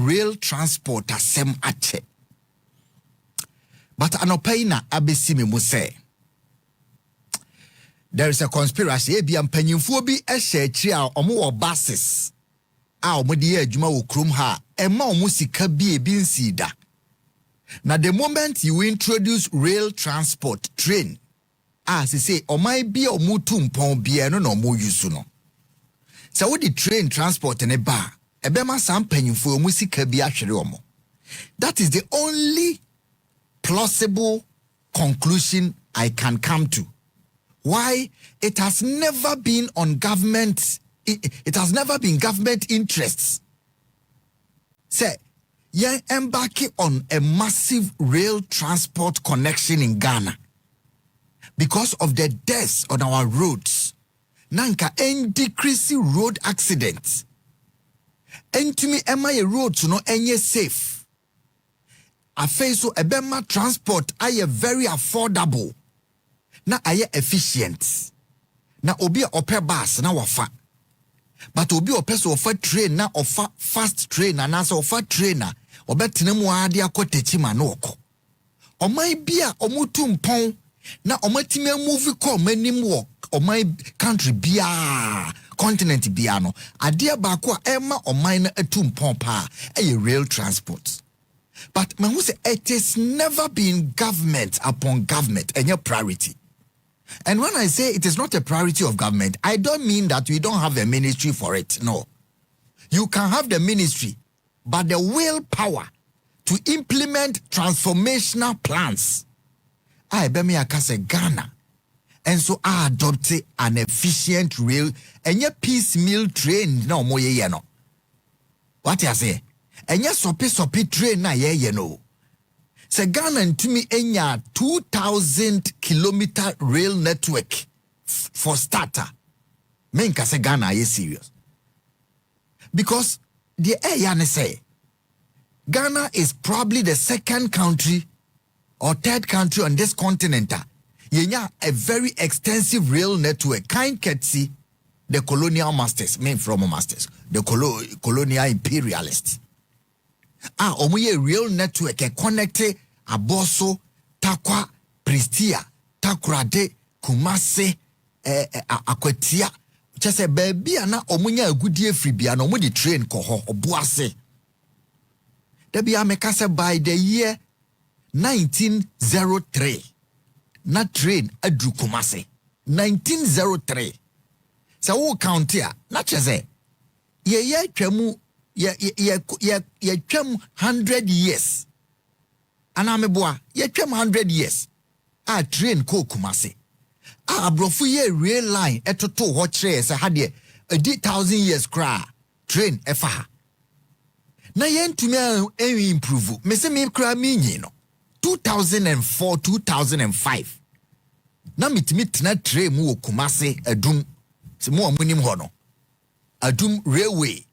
rail transport asem ache. But anopaina abesimi mu say there is a conspiracy. Ebi ampanyimfo bi ehye chi a omo wo buses a omo de adwuma wo krom ha ema omo sika bi nsida. Now the moment you introduce rail transport train as you say omai bi omo tumpon bi no omo use no. So what the train transport in a bar ebema sam panyimfo omo sika bi ahwere omo. That is the only plausible conclusion I can come to. Why? It has never been on government, it has never been government interests. Say, you're embarking on a massive rail transport connection in Ghana because of the deaths on our roads. Nanka en decreasing road accidents. En to me, am I a road to no any safe? I face so ebema transport aye very affordable. Na aye efficient. Na obi ope bus na wafa. But obi ope so ofa train na ofa fast train na so ofa trainer obetene mu ade akotechi ma na okọ. Omai bia omutu mpon na omatime move ko manim wo omai country bia continent bia no ade ba ko a ema omai na atu mpon pa rail transport. But man who say it has never been government upon government and your priority. And when I say it is not a priority of government, I don't mean that we don't have a ministry for it. No. You can have the ministry, but the willpower to implement transformational plans. I be me akase Ghana. And so I adopted an efficient rail and your piecemeal train no more ye no. What you say? And yes, sopi train na ye no. Se Ghana ntumi enya 2,000-kilometer rail network for starter. Menka se Ghana ye serious. Because the air say Ghana is probably the second country or third country on this continent. Yenya a very extensive rail network. Kind ketsi the colonial masters, main from masters, the colonial imperialists. Omuye real network e connecte Aboso, Takwa, Pristia, Takrade, Kumase, Akwetia. Just a baby ana omunya agudie fribia no mu di train ko ho obuase. Da bia mekase by the year 1903. Na train adru Kumase. 1903. So wo count here, na chese. Ye twemu ye twem 100 years. Anameboa ye twem 100 years. A train ko Kumase. Abrofu ye rail line etoto ho kire se ha de 1,000 years kra train efa. Na ye ntumi improve. Me se me kra me nyi no. 2004 2005. Na mitimi tena train mu Kumase adum. Se mo amunim ho no. Adum railway.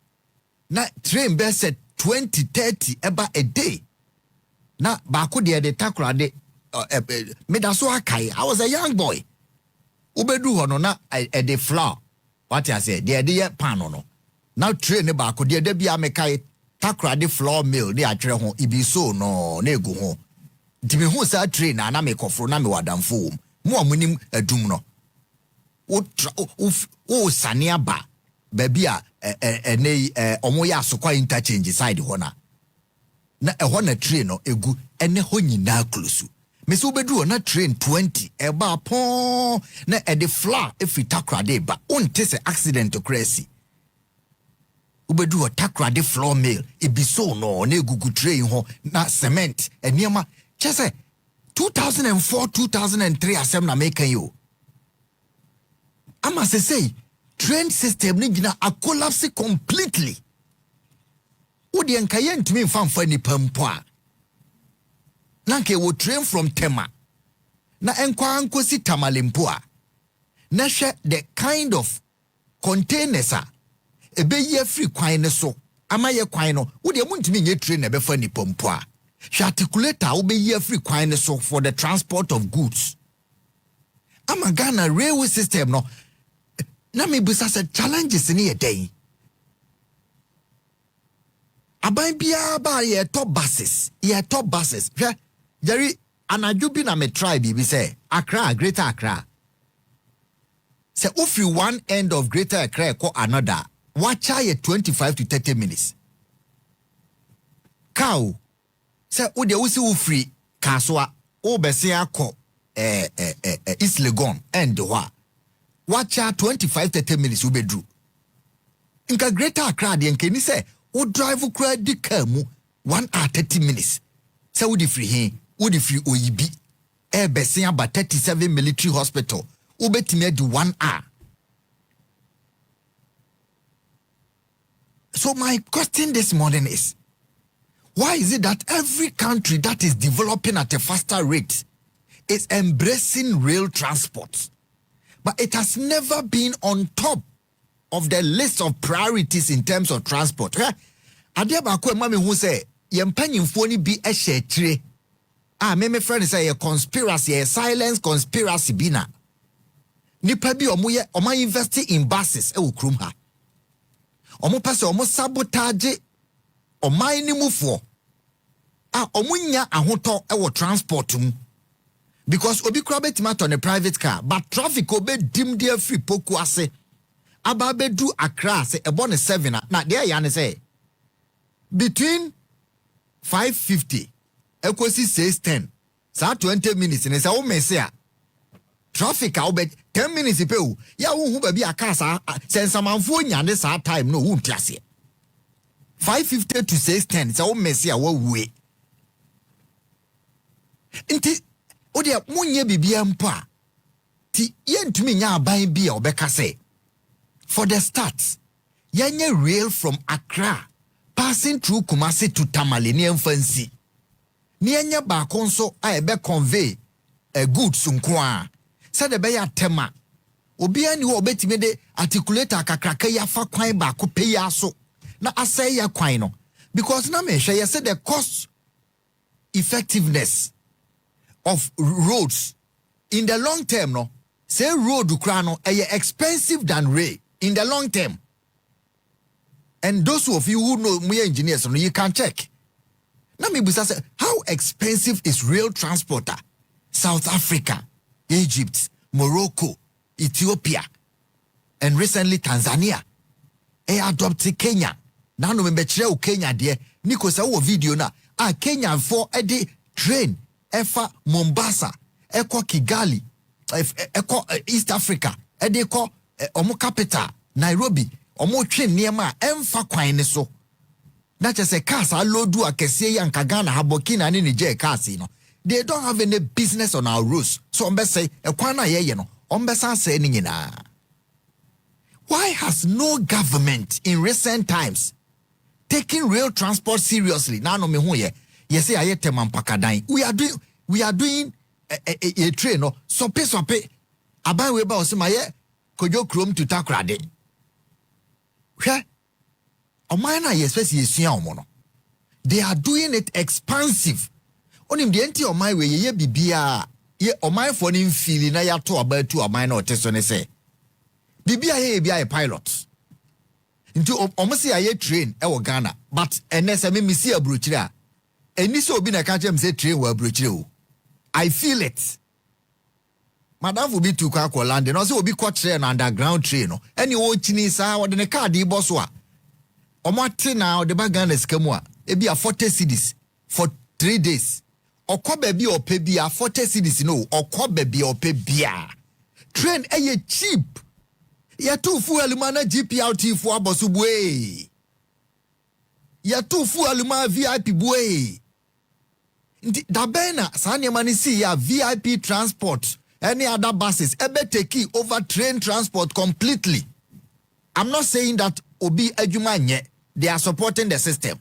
Na train be set 20-30 eba a day. Na baako de takra de medaso akai. I was a young boy. Ubedu ho no na de flour. What I say? De pan no. Now train ne baako de bia mekai takra de flour mill de atwere ho ibi so no na egu ho. Ntimi ho sa train na me kofro na me wadamfo mo amunim adum no. O sania ba baby a omo ya sokwa interchange side ho na ho na train no egu ene ho nyina close. Me so bedu na train 20 eba pon na de flour efi takra de ba onte se accident crazy. Ubedu takra de flour mill ebiso no na egugu train ho na cement eniema chese 2004 2003 asem na make you. Ama say train system ni gina a collapse completely. Odi enkaye ntumi mfamfa ni pampoa. Nanke wo train from Tema. Na enkwa ankosi Tamalimpoa. Na hwe the kind of containers ebe ye free kwan ne so. Ama ye kwan no, wo de muntumi nye train na befa ni pampoa. Hwe articulator wo be ye free kwan ne so for the transport of goods. Ama Ghana railway system no na me busa se challenges ni e day. Aban biya ba ye top buses. Ye top buses. Jerry, anadwo bi na me try bi say Accra, Greater Accra. Say if you one end of Greater Accra ko another, watch ye 25 to 30 minutes. Cow. Say o de usi u free kaswa o bese akọ East Legon and wa. Watch 25-30 minutes u bedru. Inka Greater Accra de nke ni say o drive kura di car mu 1 hour 30 minutes. Say wo di free hin, wo di free oyibi. Bese about 37 military hospital. U betime di 1 hour. So my question this morning is, why is it that every country that is developing at a faster rate is embracing rail transport, but it has never been on top of the list of priorities in terms of transport? Adia ba ko mama hu say yempanyimfo ni bi ehye tire. Me friend say a conspiracy, a silence conspiracy bina. Nipa bi omo invest in buses e wo krum ha. Omo pese omo sabotage oman ni mufo. Omunya ahoto e wo transport mu. Because obi kura betima to ne private car, but traffic obe dim dia free poku ase. Aba bedu Accra se ebo ne 7 na there ya ne say between 5:50 ekosi 6:10 sa 20 minutes ne say o mese a traffic a obe 10 minutes pe o ya wo hu ba bi aka sa sensamanfo nya ne sa time no wo ntiase 5:50 to 6:10 say o mese a wo we nti o de munye bibia mpo a ti yentumi nya aban bi a obeka say for the start yenye rail from Accra passing through Kumasi to Tamale ni emfansi ni yenye ba konso a ebe convey goods nko a said the be tema obi ani wo betime de articulator akakraka ya fa kwan ba ko pe ya so na asay ya kwan no because na me hwe ye say the cost effectiveness of roads in the long term no say road kra no expensive than rail in the long term. And those of you who know me engineers, you can check. Now me say, how expensive is rail transporter? South Africa, Egypt, Morocco, Ethiopia, and recently Tanzania. Adopted Kenya. Now no me chere Kenya there. Niko sa wo video na. Kenya for a train efa Mombasa, eko Kigali, eko East Africa, eko omo capital Nairobi. Omo twen niema emfa kwan ne so na chese cars alodu akese yanka Ghana habokina ne Niger cars no they don't have any business on our roads so ombe say ekwan na ye no ombe san say ni nyina. Why has no government in recent times taken rail transport seriously? Na no me hu ye say aye temampakadan we are doing a train no sope aban we ba osema ye kojo krom to Takrade. They are doing it expansive. Onim de enti omai we ye bibia ye omai for nim feeling na ya to about to omai na otesone say bibia ye bia a pilot into omosi aye train e wo Ghana but enese me misi abrochire a eni so obi na ka chem say train wo abrochire o. I feel it. Madam will be too quick for land. No, so will be caught train underground train. No, any old Chinese or the car the boss wa. Omati now the bagan is kamwa. It be a 40 cedis for 3 days. Or ko baby or pay bia 40 cedis no. Or ko baby or pay bia. Train a cheap. Ya two fuel mana GPRT for abosubwe. Ya two fuel ma VIP boy. Da bena sanya manisi ya VIP transport. Any other buses ebe take over train transport completely. I'm not saying that Obi Ejumanye, they are supporting the system.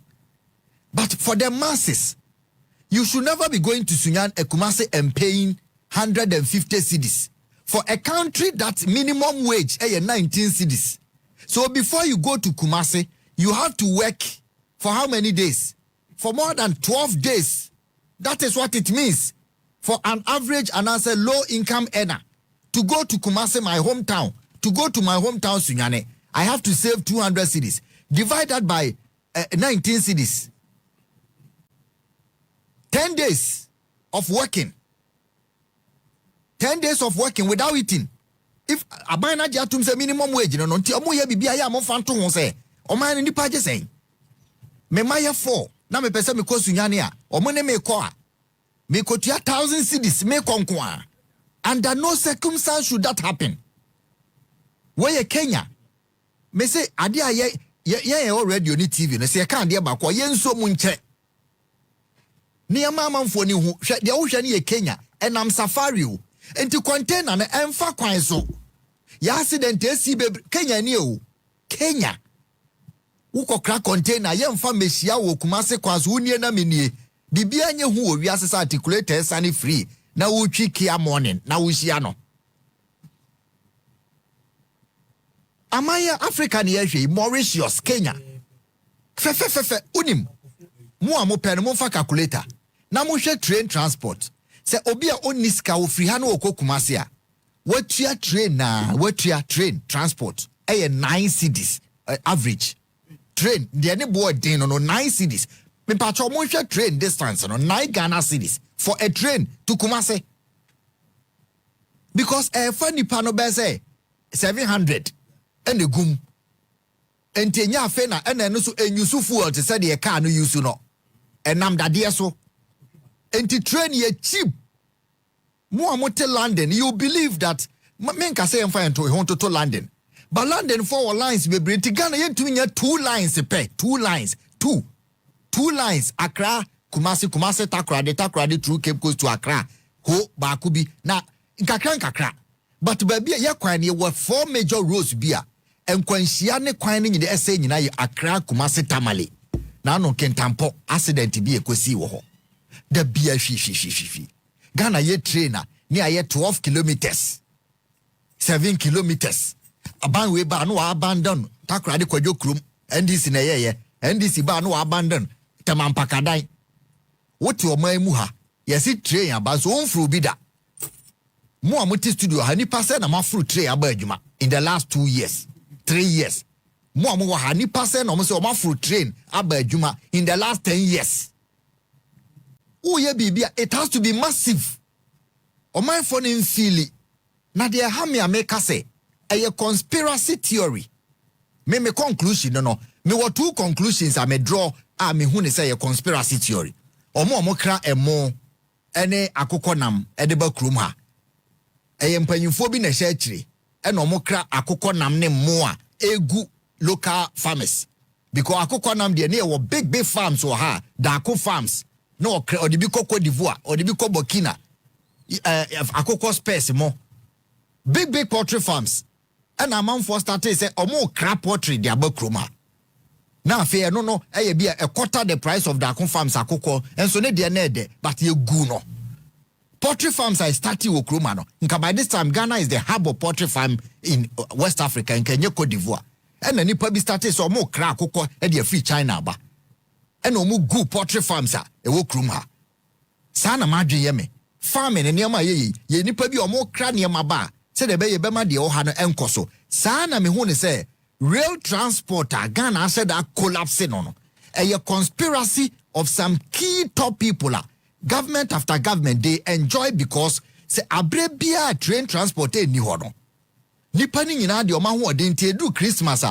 But for the masses, you should never be going to Sunyan Ekumase and paying 150 cedis. For a country that minimum wage is 19 cedis. So before you go to Kumasi, you have to work for how many days? For more than 12 days. That is what it means. For an average and as a low income earner to go to Kumasi, my hometown, to go to my hometown Sunyane, I have to save 200 cedis. Divided by 19 cities. 10 days of working. 10 days of working without eating. If abana jatum say minimum wage no nti omo ye bibia ya mo fanto ho say oman ni pa je say me maye 4 na me pese me kosunyane a omo ne me ko a me kotua 1,000 cedis me konko a. Under no circumstance should that happen. Where Kenya me say ade a ye already on TV no say e kan de ba ko ye nso mu nche ni amanfo ni hu hwe de wo hwe ne ye Kenya enam safari o enti container na emfa kwan so ya accident esi be Kenya ni o Kenya ukokra container ye mfa mehia wo kumase kwan so unie na menie bibia nye hu o wiase sa articulator sani free na wo twi kia morning na wo hia no amaya Africa ni yehwe Mauritius Kenya fe unim mo amope no mo fa calculator na mo hwe train transport se obi a oniska wo free ha na okokumase a watua train transport 9 cities average train the ne boy den no 9 cities me patcho mo hwe train distance no 9 Ghana cities for a train to Kumase because funny pano be say 700 and the gum entenya afe na ena no so enyusu fuel te say the car no use no enam dade so enti train ye cheap mo amote London you believe that men can say em fine to hon to London but London for lines be brenti Ghana ye tunya 2 lines pe 2 lines 2 lines Accra Kumasi Takrade through Cape Coast to Accra ho ba kubi na nkakra but baby ye kwan ye were 4 major roads bia enkwanhia ne kwan ne nyide ese nyina ye Accra Kumasi Tamale na no kentampo accident bi ekosi wo ho da bia hwi Ghana ye trainer ni aye 12 kilometers 7 kilometers aban we ba no abandon Takrade kwadwo krum NDC na ye NDC ba no abandon tamampakadan wote oman mu ha yesi train aba so onfru bi da mo amuti studio ha ni pase na mafru train aba adwuma in the last 2 years 3 years mo amu ha ni pase na mo se o mafru train aba adwuma in the last 10 years uye bibia it has to be massive oman for ni mfili na de ha me ameka say a conspiracy theory me conclusion no me what 2 conclusions I me draw me hu ne say a conspiracy theory omo kra emo ene akokonam edeba krum ha mpanyimfo bi na hye akire ene omo kra akokonam ne mo a egu local farmers because akokonam de ne wo big farms wo ha dako farms no okra odibi Cote d'Ivoire odibi ko Burkina akoko space mo big poultry farms and amanfo started say omo kra poultry de abakrum ha na afi no eye bia a quarter the price of Dakon farms akoko enso ne de na ede but ye gu no poultry farms are starting okroma no nka by this time Ghana is the hub of poultry farm in West Africa in Kenya Cote d'Ivoire and nipa bi started so mo kra akoko e de free China ba and omo gu poultry farms a e wo krum ha sa na madwe ye me farming ne ma ye nipa bi omo kra ne ma ba se de be ye be ma de o ha no enkoso sa na me hu ne say rail transporter Ghana said that collapsing on a conspiracy of some key top people government after government they enjoy because say abrebia train transport ni hono nipa ni nyina de o ma ho odenti edu Christmas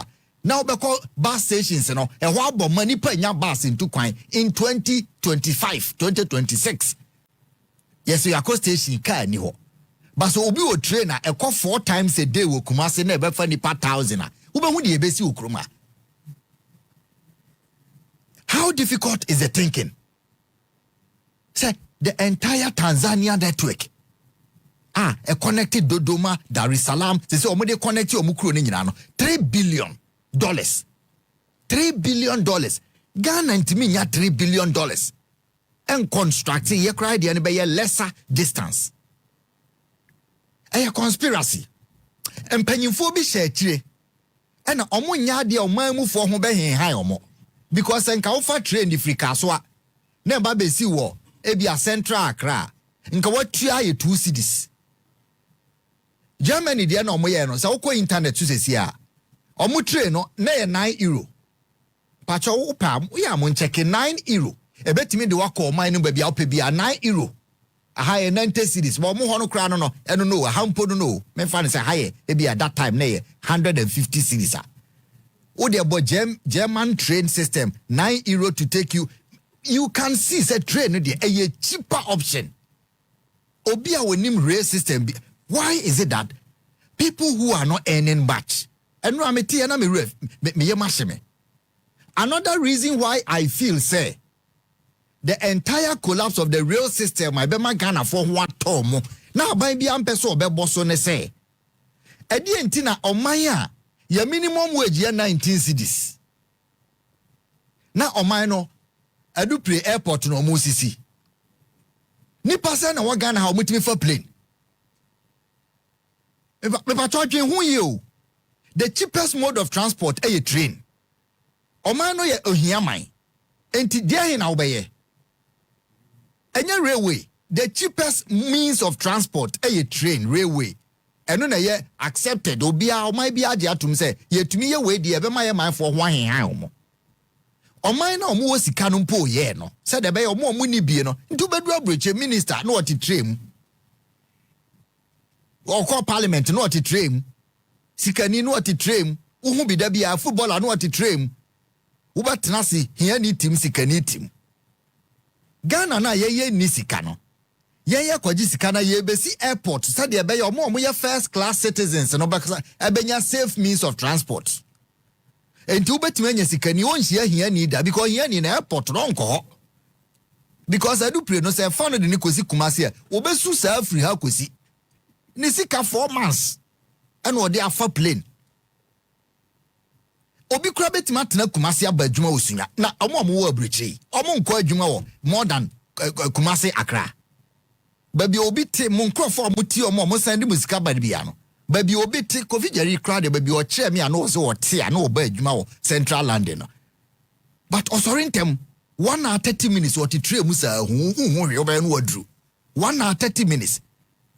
now be call bus stations no e ho abọ mani pa nya bus into kwan in 2025 yes your cost station car ni ho but so obi o trainer e call 4 times a day wo Kumase na e be fa nipa 1000 ube de ebesi okroma. How difficult is the thinking? Say the entire Tanzania network a connected Dodoma Dar es Salaam say omo de connect omo kuro ni nyina no $3 billion. $3 billion. Ghana ntimi nya $3 billion. And constructing ye cry de be ye lesser distance. A conspiracy. Empanyimfo bi share chire. Ena omo nya de oman mu fo ho be hen omo because enka wo fa train di frika so a na ba be si wo e bia Central Accra nka watua ye 2 cities Germany de na omo ye no se wo ko internet so sesi a omo train no na ye €9 pacho upam we am checking €9 ebetimi de wako man no ba bia opa bia €9 aha 90 cities mo ho no kra no eno no ha mpo no me fa ne say ha ye e bia that time na ye 150 cities o de bo German train system €9 to take you can see say train no de a cheaper option obi a wonim rail system why is it that people who are not earning much and no ameti na me ye masheme another reason why I feel say the entire collapse of the rail system I be ma Ghana for what tom na ban bia mpeso obebo so ne say edi enti na oman a ya minimum wage ya 19 cedis na oman no adu pre airport no mo sisi ni pasa na wa Ghana ha omutimi for plane me pa twadwen hu ye o the cheapest mode of transport a train oman no ye ohiaman enti dia na obeye any railway the cheapest means of transport a train railway eno na ye accepted obia o man bia age atum say yetumi ye we de e be ma ye man for ho ahehan omo oman na omo sika no mpo ye no say de be ye omo ni bie no ntu bedu abroche minister na oti train or call parliament na oti train sikani na oti train uhu bi da bia footballer na oti train wo betena se hia ni tim sikani tim Ghana na ye ni sika no ye kwaji sika na ye besi airport said ye be ye omo ye first class citizens no bekasa ebenya safe means of transport enti ubetime anya sika ni onhia hia ni da because hia ni na airport no nko because adu pre no say fa no de ni kosi kumase obesu sa free ha kosi ni sika 4 months and o de afa plane obi kura betima tena kumase aba adwuma osunya na omo wo abrichi omo nko adwuma wo more than kumase Accra baby obi te mon crofo muti omo send musika ba bia no baby obi te covid jari kra de baby o che me ano so o te ano ba adwuma wo Central London no but osorintem 1 hour 30 minutes what train musa hu we oba no wadru 1 hour 30 minutes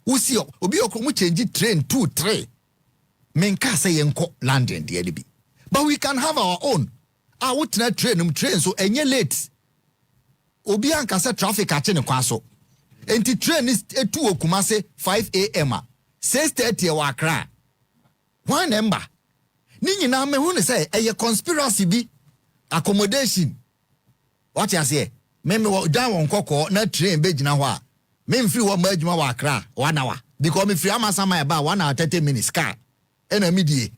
usi obi okromu change train 2 3 menka say yenko London de bi. But we can have our own. I would not train so enye late. Obi anka say traffic ache ne kwaso. Enti train is 2 Kumase 5 a.m. 6:30 wa Accra. One number. Ni nyina me hu ne say eye conspiracy bi accommodation. What you say? Me down won kokko na train be gina ho a. Me mfiri wo ma adwuma wa Accra 1 hour because me free amasama ba 1 hour 30 minutes car. Ena midie.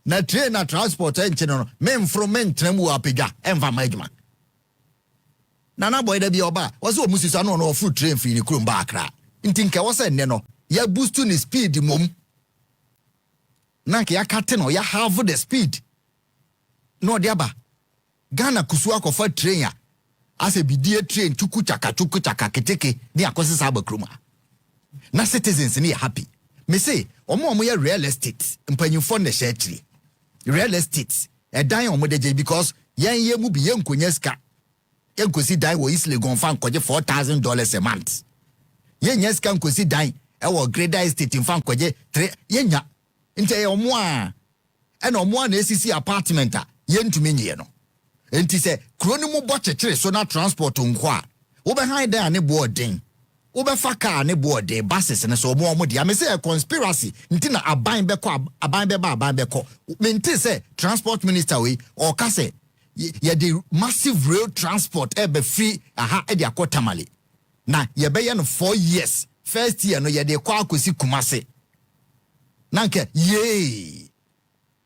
Na train na transport enche no men from men tremu apega emva majuma na boy da bi oba was o musisa no no full train free ni krum ba Accra ntinka wo se ne no ya boost ni speed mom na ke ya kate no ya have the speed no de aba Ghana kusu akofa train ya ase bidie train chuku chaka keteke ni akosisa ba kruma na citizens ni happy me say omo ya real estate mpanyufo ne share real estate dan omo de because ye mu bi ye nkonya ska ye nkosi dan wo East Legon fan koje $4,000 a month ye nya ska nkosi dan e wo Greater Estate fan koje 3 ye nya nte ye omo a na omo na esisi apartment a ye ntumi nyi no enti se kroni mu bo chekere so na transport nko a wo be han dan ne bo den Ubefa car ne board buses ne so mo de am say conspiracy nti na aban beko menti say transport minister we or ka say ye the massive rail transport be free aha e de akotamale na ye be ye no 4 years first year no ye de kwa akosi Kumase nanke ye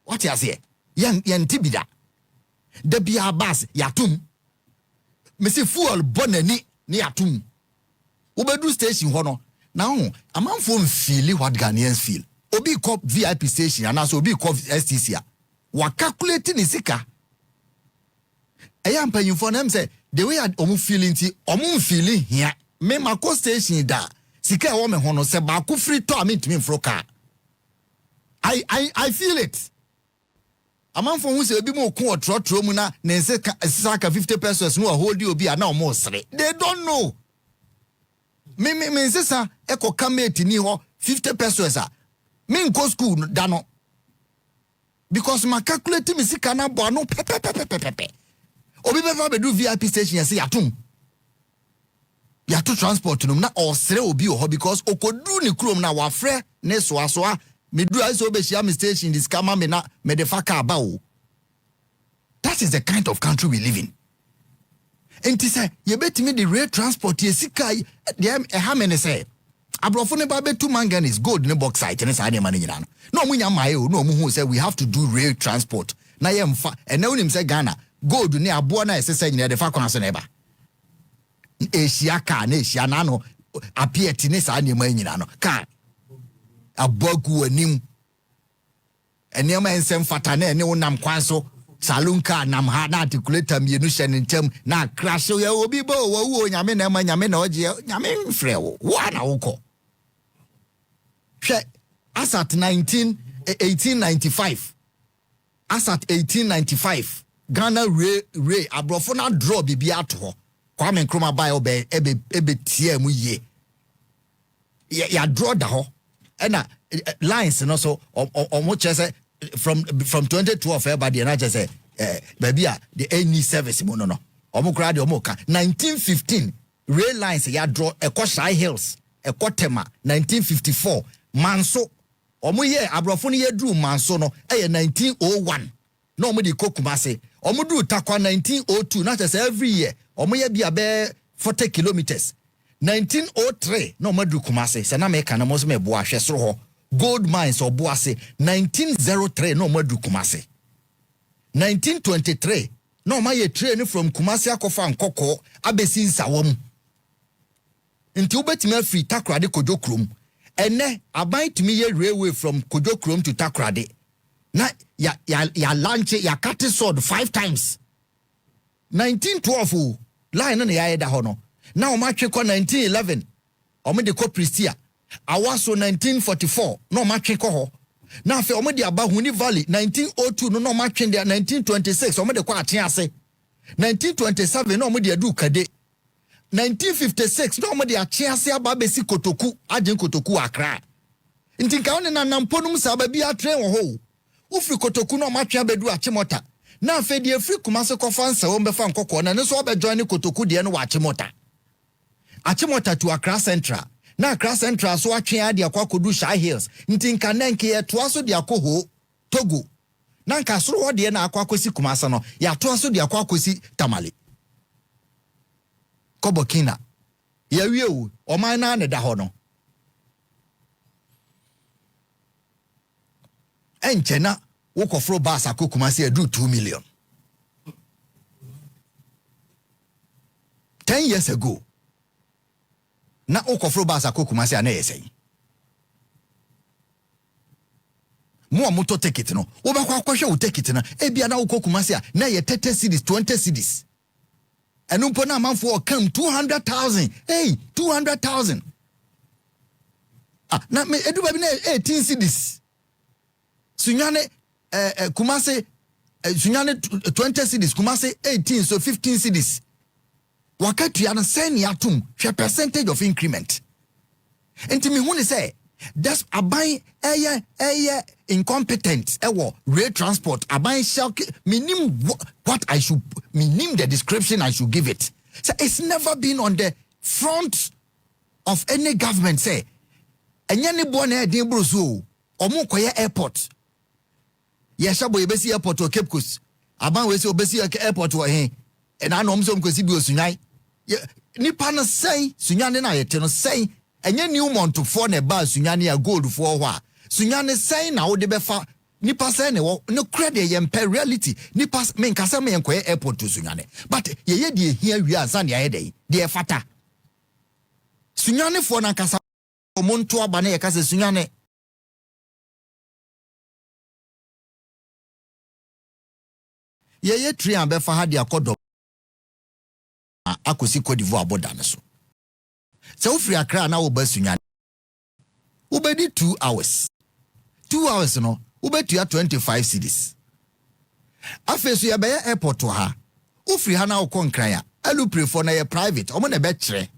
what you say yan tibida de bia bus yatum me say fuel bonani ni yatum Ubedu station hono. Now, a man from feel what Ghanaians feel. Obi cop VIP station and also obi cop STC. Wa calculating isika. Ayam paying for them say the way I feeling feeling here. Me mako station da. Sika woman hono se ba ku free to me to me froka. I feel it. A man from who say obi mo ko trotro mu na nense saka 50 pesos no hold you obi na omo sere. They don't know. Me sisa eko kameti ni ho 50 pesos a me nko school dano because ma calculate me sika na bo no pepe obi be do VIP station say yatum yato transport no na osre obi ho because okodu ni krom na wafre ne soasoa me do I so be share me station this kama me na me de faka aba o. That is the kind of country we live in. Enti say ye betimi the rail transport ye sika dem ha me ne say abrofo ne ba betu manganese gold ne bauxite ne sa de ma ne nyina no munya mae o no mu hu say we have to do rail transport na ye mfa and na unim say Ghana gold ne abo na esese nyina de fa kwan so na eba Asia ka na Asia na no apieti ne sa ne ma nyina no ka abogu anim ene ma ensem fata na ene wonam kwan so saloon car nam ha na articulator mienu hye ne ntem na crash ya obi bo wo nyame na ma nyame na oje nyame mfre wo na woko hwe asat 1895 asat 1895 Ghana Ray abrofo na draw bibi ato Kwame Nkrumah bai ebe tie mu ye ya draw da ho na lines no so omo chese from 2012 everybody na just say baby the any service mo no omo kra de omo ka 1915 rail lines ya draw Ekosha Hills Ekotema 1954 Manso omo ye abrofo no ye dru Manso no 1901 no omo di Kokumase omo dru Takwa 1902 na just every year omo ye bia be 40 kilometers 1903 no omo dru Kumase se na me ka na mo so me bo ahwe soro ho gold mines or Boase 1903 no madu Kumase 1923 no ma ye train from Kumase akofa nkoko abesi nsawom nti ubetimi afri Takoradi Kojo Krom ene aban timi ye railway from Kojo Krom to Takoradi na ya launch ya cut sword 5 times 1912 line na ya eda ho no na o ma twe ko 1911 o me de ko Pristia Awaso 1944 no matwe ko ho na afi omo de Abahuni Valley 1902 no matwe de 1926 omo de kwa ate ase 1927 no omo de adu Kade 1956 no omo de ate ase aba besi Kotoku ajen Kotoku Accra nti nka one na namponum sa ba bi atre wo ho ufri Kotoku no matwe abedu Achimota na afi de afri Kumase kofa nsa wo befa nkokọ na ne so obejoin Kotoku de no wa Achimota to Accra Central na Accra Central so atwe ade akwa kodu Shy Hills nti nka nanke ye toa so de akoho Togo na nka soro ho de na akwa kosi Kumase no ya toa so de akwa kosi Tamale Kobokina ya wieu o man na ne da ho no enche na wokofro bus akọ Kumase adu 2 million 10 years ago na okofro basa Kumase ana yesey mo amoto ticket no wo ba kwa kwahwe wo ticket na e bia na Kumase na ye 30 cedis 20 cedis enu mpo na amanfo o kam 200,000 200,000 na me edu ba bi na 18 cedis sunyane Kumase sunyane 20 cedis Kumase 18 so 15 cedis wakati ya na send yatum hwe percentage of increment enti me hu ne say that's aban eye incompetent ewo rail transport aban shall minim what I should minim the description I should give it so it's never been on the front of any government say enye ne bo na edin broso omo koye airport ye shabo yebesi airport o Cape Coast aban we say obesi airport wo he and I know some kwesi bi osunyai nipa na sei sunyane na yete no sei enye Newmont for na ba sunyane ya gold for ho a sunyane sei na wo de befa nipa sei ne wo no credit ye mpe reality nipa men kasa men koye airport to sunyane but ye de hia wi ansa ne ye de fata sunyane for na kasa omonto aba na ye kasa sunyane ye tri an befa ha de akodo akosi Cote d'Ivoire border ne so se wo free Accra na wo ba sunyane wo be di 2 hours no wo be tua 25 cedis afeso ya be airport ha wo free ha na wo konkran ya alu prefer na ye private omo na be kire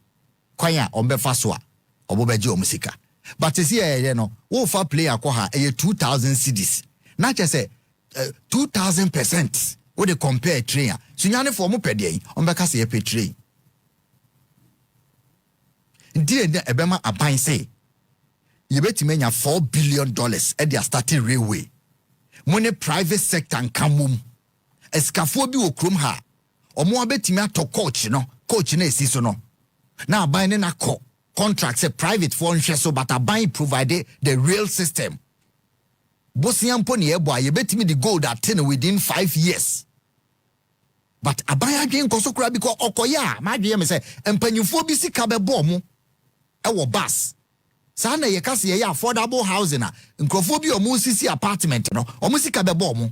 kwan ya ombe fa so a obo be je omusika but see ye no wo fa play akọ ha 2000 cedis na che say 2000% What they compare train? Sunyane for mo pede on beka se pe train. Dear ebema aban say you bet me $4 billion at their starting railway. Money private sector and kamum. Escafo bi wo krom ha. Omo abetimi ato coach no esiso no. Now buying na contract say private for so but a buying provided the rail system. Bosian pony ebo ye betimi the gold at 10 within 5 years. But a buyer again kosokura because okoya my DM say empanyufo bi sika be bo mo e bus. Sana ye kase ye affordable housing na nkrofo bi omo sisi apartment no omo sika be bo mo.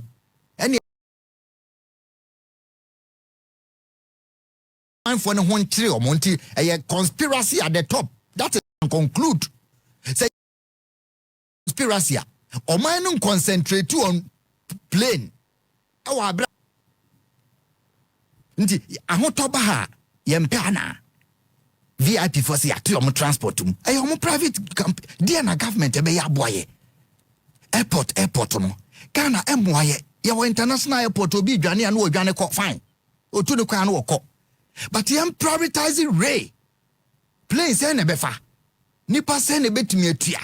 Ene for no one tree or monty a conspiracy at the top. That is conclude. Say conspiracy. Or man concentrate on plane. Our bra. Nti ahotoba ha yempana. VIP for say atu omo transport tum. Omo private company. Dia na government ebe ya boye. Airport no. Ghana emboye. Your international airport obi dwane anu odwane ko fine. Otu ne kwa anu woko. But yam prioritizing Ray. Plane say nebefa. Nipa say ne betumi atua.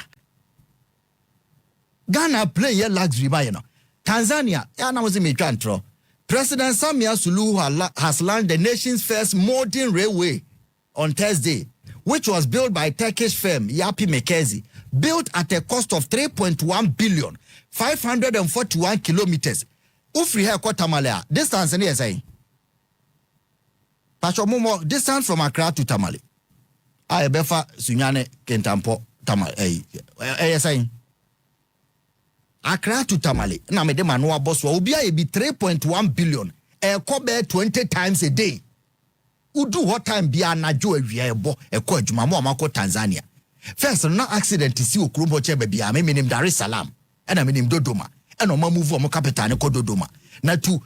Ghana plane ye luxury buy no. Tanzania, ya na was me twantro. President Samia Suluhu has launched the nation's first modern railway on Thursday, which was built by Turkish firm Yapi Mekezi, built at a cost of 3.1 billion, 541 kilometers. Ufri here kwa Tamale, distance ni say. Pacho Momo, distance from Accra to Tamale. I befa Sunyane Kentampo Tamale. Saying Accra to Tamale. Na me de manua boss will be 3.1 billion. Kobe 20 times a day. Udu what time bia na jo ewiebo eko adwuma mo amako Tanzania. First no accident si okrombo chebe bia me minim Dar es Salaam. Na minim Dodoma. And o ma move o mo capital ne ko Dodoma. Na to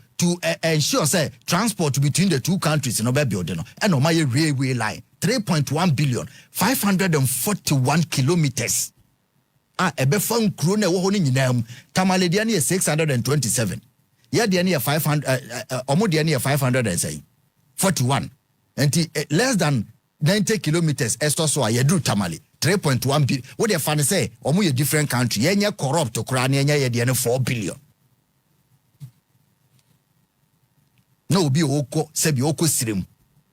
ensure say transport between the two countries no be build no. And o ma ye railway line 3.1 billion 541 kilometers. Ebe fan kro na wo ho ni nyinam. Tamale dia ne 627. Ye dia ne 500 omo dia ne 541. And less than 90 kilometers extra so ye do Tamale 3.1 billion. What they fan say omo ye different country ye corrupt to kra na ye dia ne 4 billion. No obi oko se bi oko sirem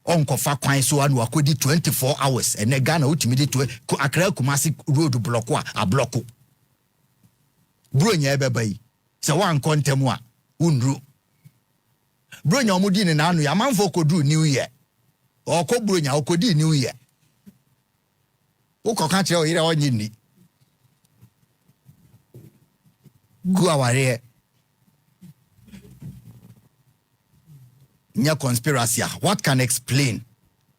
onko fa kwan so anu akodi 24 hours ene Ghana ultimate to Accra Kumasi road block a block bro nya ebebai se wan kontem a unru bro nya omudi ni na anu ya manfo kodu new year oko bro nya okodi new year uko kan kire o ire onyi ni gu aware nya conspiracy. What can explain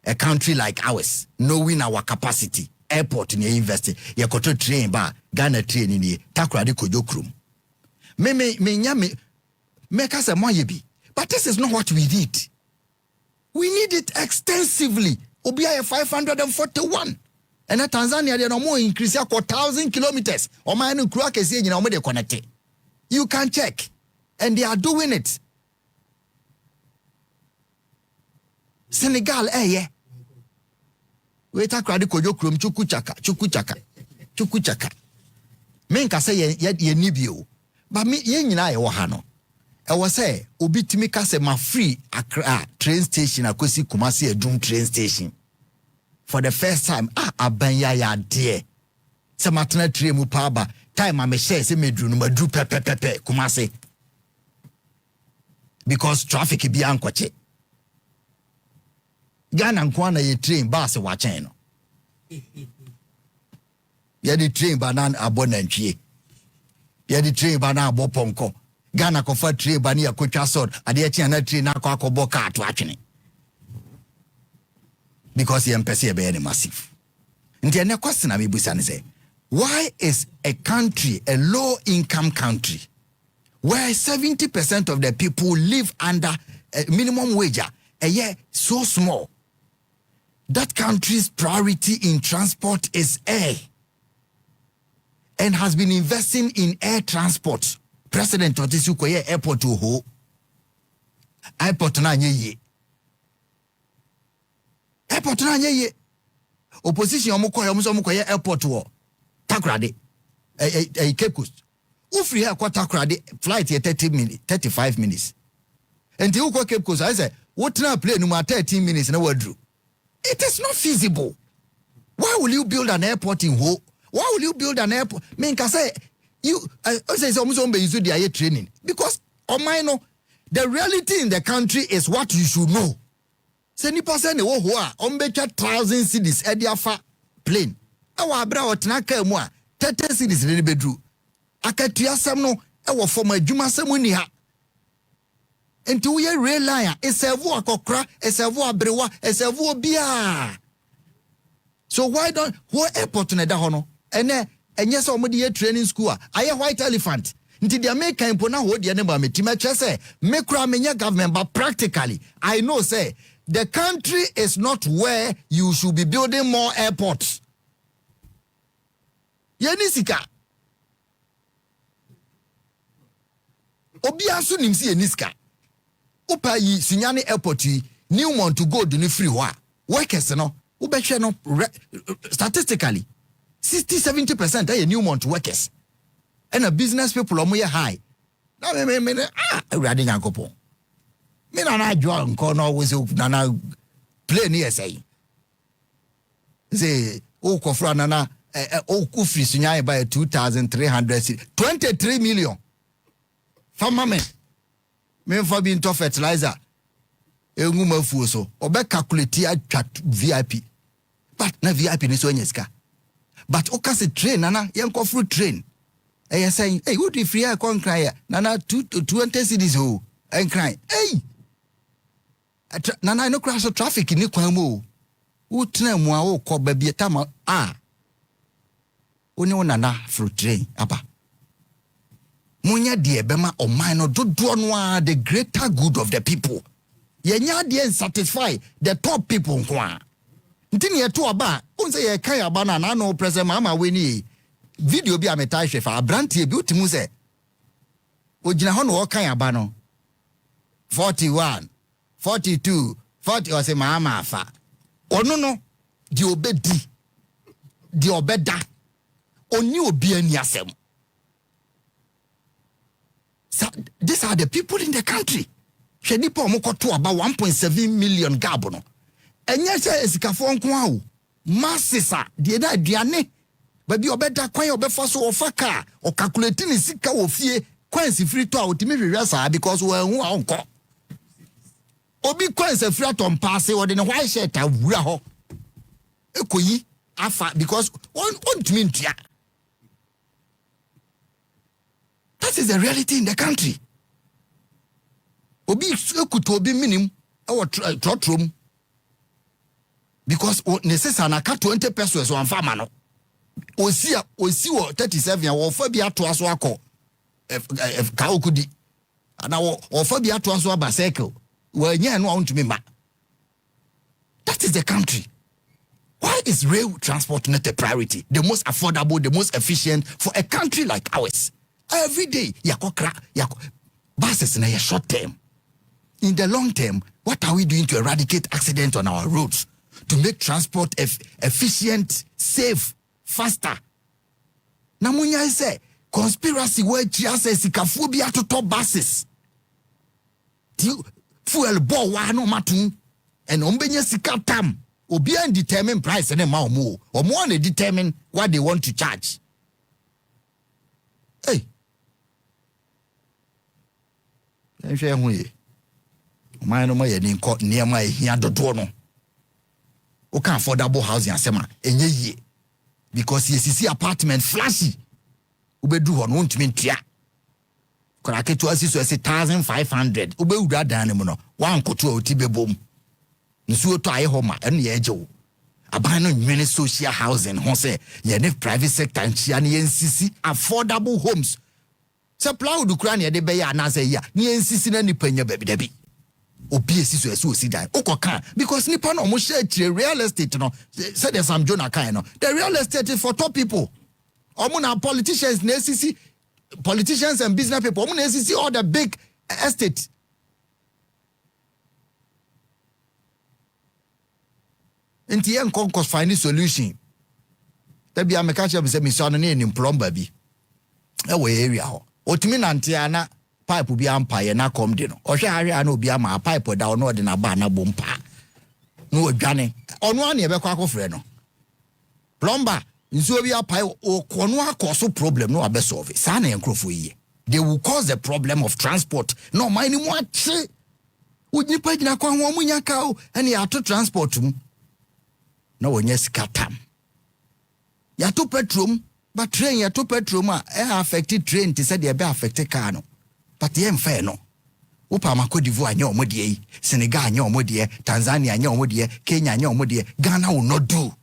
a country like ours knowing our capacity? Airport in investing, ye koto train ba Ghana train in Takra de Kojo Krum. Make us a moyebi. But this is not what we need. We need it extensively. Obia 541. And at Tanzania they no more increase 1,000 kilometers. O ma enu kru akese nyina o me de connect. You can check. And they are doing it. Senegal yeah. We ta krade Kojo Krom chukuchaka. Menka say ye nibio. But me ye nyina ye wo ha no. E wo say obi timi ka say ma free Accra train station akosi Kumasi Edum train station. For the first time abanya ya de. Se matena train mu pa ba time am share say medru no madu pepepepe Kumasi. Because traffic bi ankoche. Ghana nkwana ye train bus wachen no. Ye di train ba na abonantwie. Ye di train ba na aboponko. Ghana ko fa train ba ni akotwa sod. Ade ye tia na train na akọ car to atwene. Because ye mpese be any massive. Nti ene question na mebusa ne say, why is a country a low income country where 70% of the people live under a minimum wage a year so small? That country's priority in transport is air and has been investing in air transport. President Otisukoye Airport to ho. airport na ye. Airport na ye. Opposition omukoye airport wo. Takrade. Cape Coast. Ufri here kwa Takrade flight here 35 minutes. And you go Cape Coast, I say, what na plane no 13 minutes na wadru. It is not feasible. Why will you build an airport in Ho? Why will you build an airport? Me can say you say some be use their training because the reality in the country is what you should know. Say ni person wo ho a ombecha 1,000 cities e dia fa plane. Awa abra otena ka mu a 30 cities ne bedru. Akatua sam no e wo form adwuma sam ni ha. Enti wo ye rail line e serve akokra, e serve abrewa, e serve obia. So why don't what airport na da ho no? Enye se omode ye training school a aye white elephant. Nti the American po na ho de ne ba metima che say me kura menya government but practically I know say the country is not where you should be building more airports. Yenisika. Obi aso nimsi yenisika. Upa yi Sunyani airport yi Newmont to go do ni free wa. Workers no ubehwe no statistically 60-70% are Newmont workers. And a business people omo ye high. Na me awurade nyankopon. Me na adwo nko no we say na plane here say. Say o kofra na o kufri Sunyani by 2,300 23 million. Farmer me for being to fertilizer. Enguma fuo so obe calculate atwa VIP. But na VIP ni so nyeska. But o kase train nana yenko fruit train. Hey saying, hey, who do free I con cry? Nana 20 cities ho and cry. Hey, nana no crash of traffic in Nikwamo. Who tell me o ko baby tama Only nana fruit train apa. Munya die bema o minor do noa the greater good of the people. Yenya die satisfy the top people kwa. Ntini ye to aba, unse ye kan aba na no present mama weni. Video bi ameta hwefa abrantie bi utimu se ogina ho no kan aba no 41 42 40 o se mama afa ono no di obedi di obeda oni obi ani asem. So these are the people in the country. Shedi po mo koto aba 1.7 million gabo no enye se esikafo nko awo masisa die da aduane baby obeda kwan obefa so ofaka o calculate ni sika wo fie kwansi free to a otimi hwehwe saa because we hu a onko obi kwansi free atom pass o de ne white shirt awura ho ekoyi afa because on timi ntia. That is the reality in the country. Obi ekuto obi minim e wo trotrom because necessary na ka 20 pesos on farmer no osi wo 37 wo fa bi ato aso akọ ka okudi ana wo fa bi ato aso aba cycle wo anya no want me ma. That is the country. Why is rail transport not a priority? The most affordable, the most efficient for a country like ours. Every day buses in a short term. In the long term, what are we doing to eradicate accidents on our roads? To make transport efficient, safe, faster. Namunya say conspiracy where just sikaphobia to top buses. Fuel bo wa no matun and ombenya sika tam. Obia determine price and ma omo. Omo na determine what they want to charge. Hey. Ehwe hu ye. Man no ma ye ni nko niam a ehia dodo no. O can affordable housing asema enye ye. Because ye sisi apartment flashy. Ubedu ho no ntumi ntia. Kora ketu asiso 1,500. Ubewura dan mu no. Wan koto otibe bom. Nsuo to aye ho ma eno ye ejewo. Aban no nwene social housing ho say ye ne private sector nchia ne nsisi affordable homes. Se plow du kra ne de be ya na say ya ne nsisi na nipa nya baby dabi. Obi esiso eso osi dan. Ukoka because nipa no mo share chire real estate no say there's some Jonah kind no. The real estate is for top people. Omo na politicians na esisi politicians and business people omo na esisi all the big estate. Nti yen konkos find solution. Tabi ameka che me se me so no ne plumber bi. E we area ho. Otimi nante ana pipe bi ampa ye na kom de no. Ohwe ahwe ana obi ama pipe da no de na ba na bompa. No odwane. Ono ana e be kwa akofre no. Plumber nso bi apai o kono akoso problem no abesolve. Sa na enkrofo yi. They will cause the problem of transport. No mind mu ache. Onipa gina kwa ho munya ka o ene ya to transport mu. Na wonye sikatam. Ya to petrol, but train ya to petrol affected train to say they be affected car no. But ye mfa no. Upa Cote d'Ivoire anya omodie, Senegal anya omodie, Tanzania anya omodie, Kenya anya omodie, Ghana will not do.